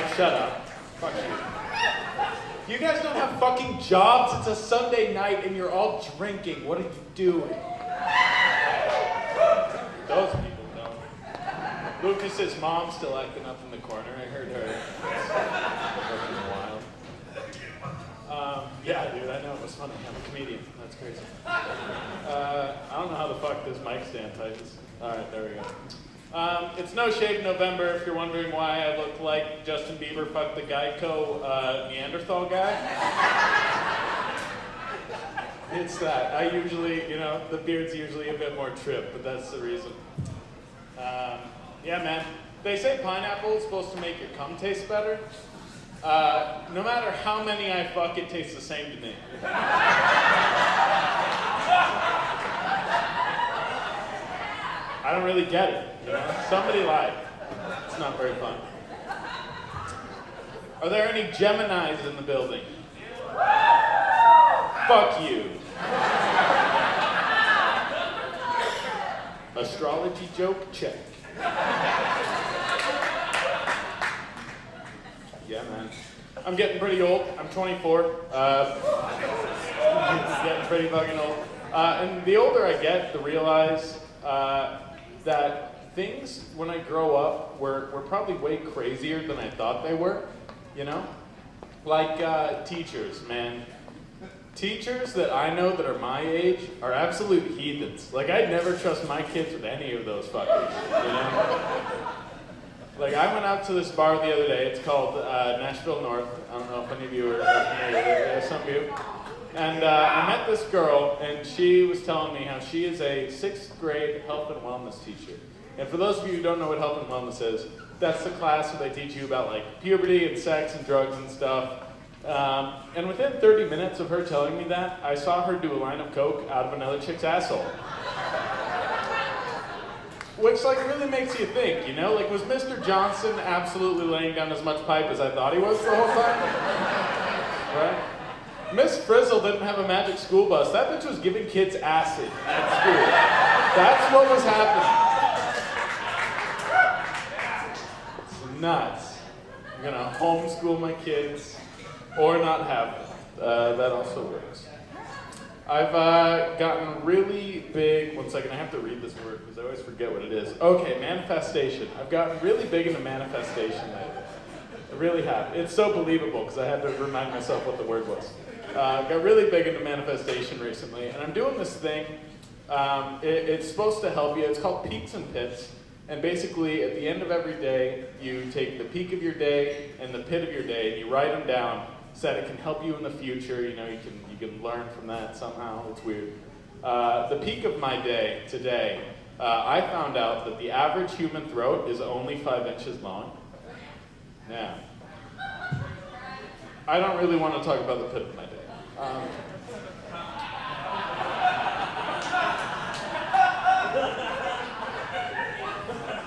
Mike, shut up. Fuck you. You guys don't have fucking jobs. It's a Sunday night and you're all drinking. What are you doing? Those people don't. Lucas's mom's still acting up in the corner. I heard her. Fucking wild. Yeah, dude, I know it was funny. I'm a comedian. That's crazy. I don't know how the fuck this mic stand tightens. Alright, there we go. It's No Shave November, if you're wondering why I look like Justin Bieber fucked the Geico Neanderthal guy. It's that. I usually, you know, the beard's usually a bit more trimmed, but that's the reason. Yeah, man. They say pineapple is supposed to make your cum taste better. No matter how many I fuck, it tastes the same to me. I don't really get it, you know? Somebody lied. It's not very fun. Are there any Geminis in the building? Fuck you. Astrology joke, check. Yeah, man. I'm getting pretty old. I'm 24. Getting pretty fucking old. And the older I get, the realize that things, when I grow up, were probably way crazier than I thought they were, you know? Like teachers, man. Teachers that I know that are my age are absolute heathens. Like, I'd never trust my kids with any of those fuckers, you know? Like, I went out to this bar the other day. It's called Nashville North. I don't know if any of you are familiar with it. Some of you. And I met this girl, and she was telling me how she is a 6th grade health and wellness teacher. And for those of you who don't know what health and wellness is, that's the class where they teach you about, like, puberty and sex and drugs and stuff. And within 30 minutes of her telling me that, I saw her do a line of coke out of another chick's asshole. Which, like, really makes you think, you know? Like, was Mr. Johnson absolutely laying down as much pipe as I thought he was the whole time? Right? Miss Frizzle didn't have a magic school bus. That bitch was giving kids acid at school. That's what was happening. It's nuts. I'm gonna homeschool my kids or not have them. That also works. I've gotten really big. One second, I have to read this word because I always forget what it is. Okay, manifestation. I've gotten really big into manifestation lately. I really have. It's so believable because I had to remind myself what the word was. Got really big into manifestation recently, and I'm doing this thing. It's supposed to help you. It's called Peaks and Pits. And basically, at the end of every day, you take the peak of your day and the pit of your day, and you write them down so that it can help you in the future. You know, you can learn from that somehow. It's weird. The peak of my day today, I found out that the average human throat is only 5 inches long. Yeah. I don't really want to talk about the pit of my day.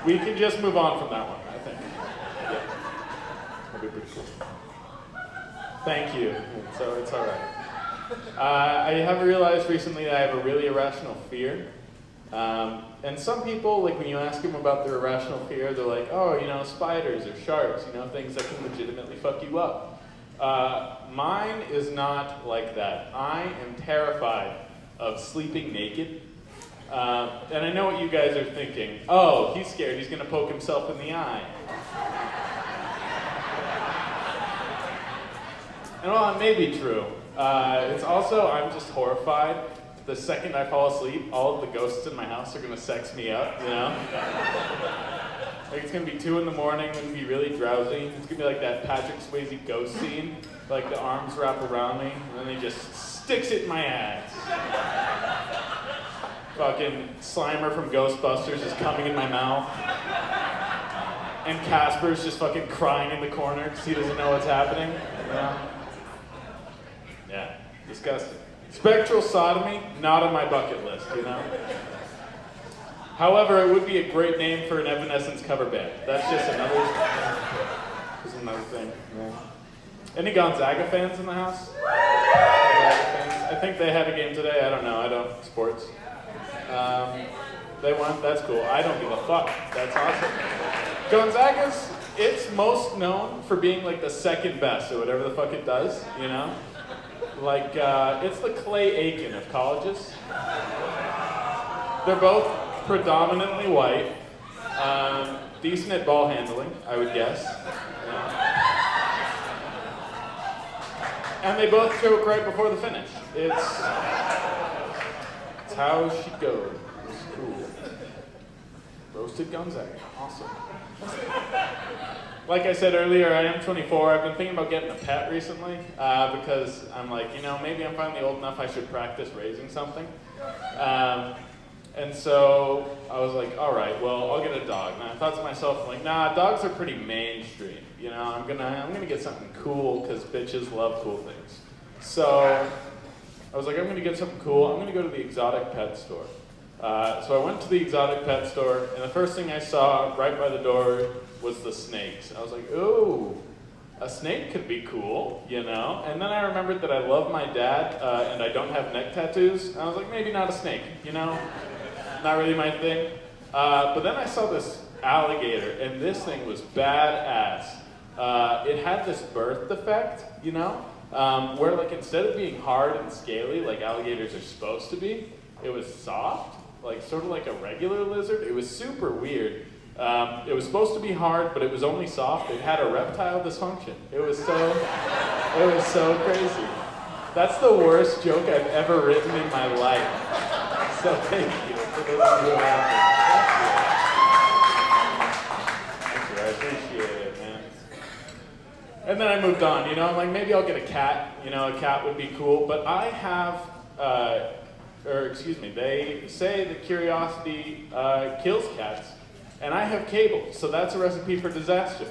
We can just move on from that one, I think. Yeah. That'd be pretty cool. Thank you. So it's all right. I have realized recently that I have a really irrational fear. And some people, like when you ask them about their irrational fear, they're like, oh, you know, spiders or sharks, you know, things that can legitimately fuck you up. Mine is not like that. I am terrified of sleeping naked. And I know what you guys are thinking. Oh, he's scared. He's going to poke himself in the eye. And while it may be true, it's also, I'm just horrified. The second I fall asleep, all of the ghosts in my house are going to sex me up, you know? Like, it's going to be 2 in the morning, I'm going to be really drowsy. It's going to be like that Patrick Swayze ghost scene. Like, the arms wrap around me, and then he just sticks it in my ass. Fucking Slimer from Ghostbusters is coming in my mouth. And Casper's just fucking crying in the corner because he doesn't know what's happening. You know? Yeah, disgusting. Spectral sodomy, not on my bucket list, you know? However, it would be a great name for an Evanescence cover band. That's just another thing. Yeah. Any Gonzaga fans in the house? I think they had a game today. I don't know. I don't sports. They won. That's cool. I don't give a fuck. That's awesome. It's most known for being like the second best at whatever the fuck it does, you know? Like, it's the Clay Aiken of colleges. They're both predominantly white. Decent at ball handling, I would guess. Yeah. And they both choke right before the finish. It's how she goes. It's cool. Roasted Gonzaga. Awesome. Like I said earlier, I am 24. I've been thinking about getting a pet recently because I'm like, you know, maybe I'm finally old enough I should practice raising something. And so I was like, all right, well, I'll get a dog. And I thought to myself, like, nah, dogs are pretty mainstream. You know, I'm gonna get something cool because bitches love cool things. So I was like, I'm gonna get something cool. I'm gonna go to the exotic pet store. So I went to the exotic pet store, and the first thing I saw right by the door was the snakes. I was like, ooh, a snake could be cool, you know? And then I remembered that I love my dad, and I don't have neck tattoos. And I was like, maybe not a snake, you know? Not really my thing. But then I saw this alligator, and this thing was badass. It had this birth defect, you know? Where like instead of being hard and scaly like alligators are supposed to be, it was soft, like sort of like a regular lizard. It was super weird. It was supposed to be hard, but it was only soft. It had a reptile dysfunction. It was so crazy. That's the worst joke I've ever written in my life. So thank you for this real Thank you, I appreciate it, man. And then I moved on, you know, I'm like, maybe I'll get a cat, you know, a cat would be cool, but I have, they say that curiosity kills cats, and I have cable, so that's a recipe for disaster,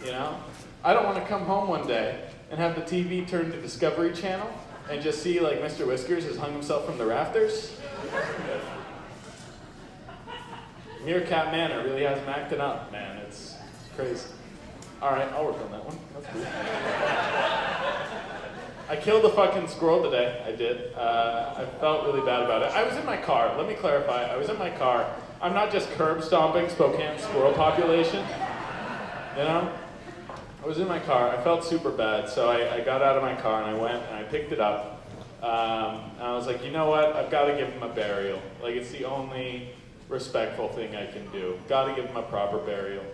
you know? I don't want to come home one day and have the TV turned to Discovery Channel and just see like Mr. Whiskers has hung himself from the rafters. Meerkat Manor really has him acting up, man. It's crazy. All right, I'll work on that one. That's cool. I killed a fucking squirrel today. I did. I felt really bad about it. I was in my car. Let me clarify. I was in my car. I'm not just curb stomping Spokane squirrel population. You know? I was in my car. I felt super bad, so I got out of my car and I went and I picked it up. And I was like, you know what? I've got to give him a burial. Like, it's the only respectful thing I can do. Got to give him a proper burial.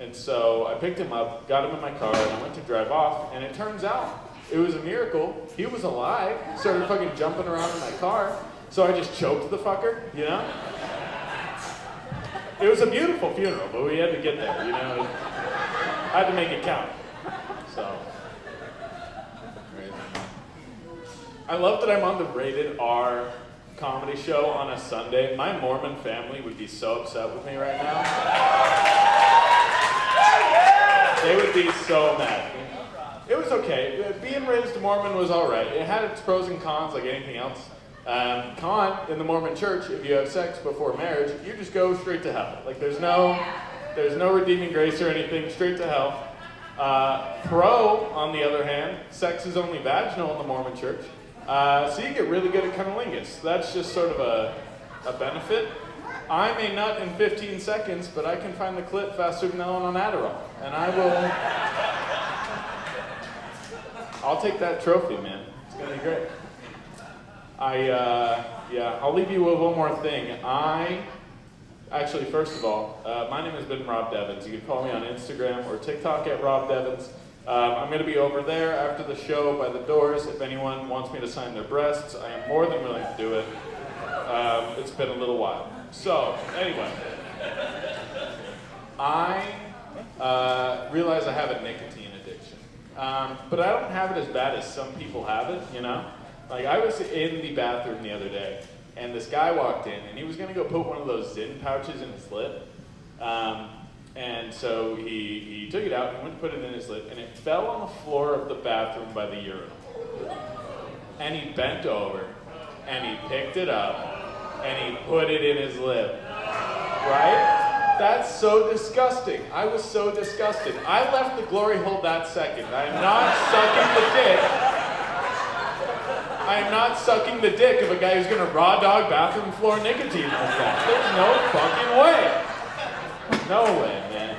And so I picked him up, got him in my car, and I went to drive off, and it turns out it was a miracle. He was alive. He started fucking jumping around in my car, so I just choked the fucker, you know? It was a beautiful funeral, but we had to get there, you know? I had to make it count, so. I love that I'm on the Rated R comedy show on a Sunday. My Mormon family would be so upset with me right now. They would be so mad. It was okay. Being raised Mormon was all right. It had its pros and cons like anything else. Con, in the Mormon church, if you have sex before marriage, you just go straight to hell. Like there's no redeeming grace or anything, straight to hell. Pro, on the other hand, sex is only vaginal in the Mormon church. So you get really good at cunnilingus. That's just sort of a benefit. I'm a nut in 15 seconds, but I can find the clit faster than Ellen on Adderall. And I'll take that trophy, man. It's gonna be great. I'll leave you with one more thing. Actually, first of all, my name has been Rob Devens. You can follow me on Instagram or TikTok at Rob Devens. I'm going to be over there after the show by the doors. If anyone wants me to sign their breasts, I am more than willing to do it. It's been a little while. So, anyway, I realize I have a nicotine addiction. But I don't have it as bad as some people have it, you know? Like, I was in the bathroom the other day, and this guy walked in, and he was going to go put one of those Zyn pouches in his lip. And so he took it out and went to put it in his lip, and it fell on the floor of the bathroom by the urinal. And he bent over, and he picked it up, and he put it in his lip. Right? That's so disgusting. I was so disgusted. I left the glory hole that second. I am not sucking the dick. I am not sucking the dick of a guy who's going to raw dog bathroom floor nicotine like that. There's no fucking way. No way, man.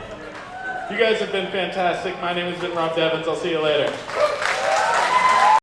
You guys have been fantastic. My name has been Rob Devens. I'll see you later.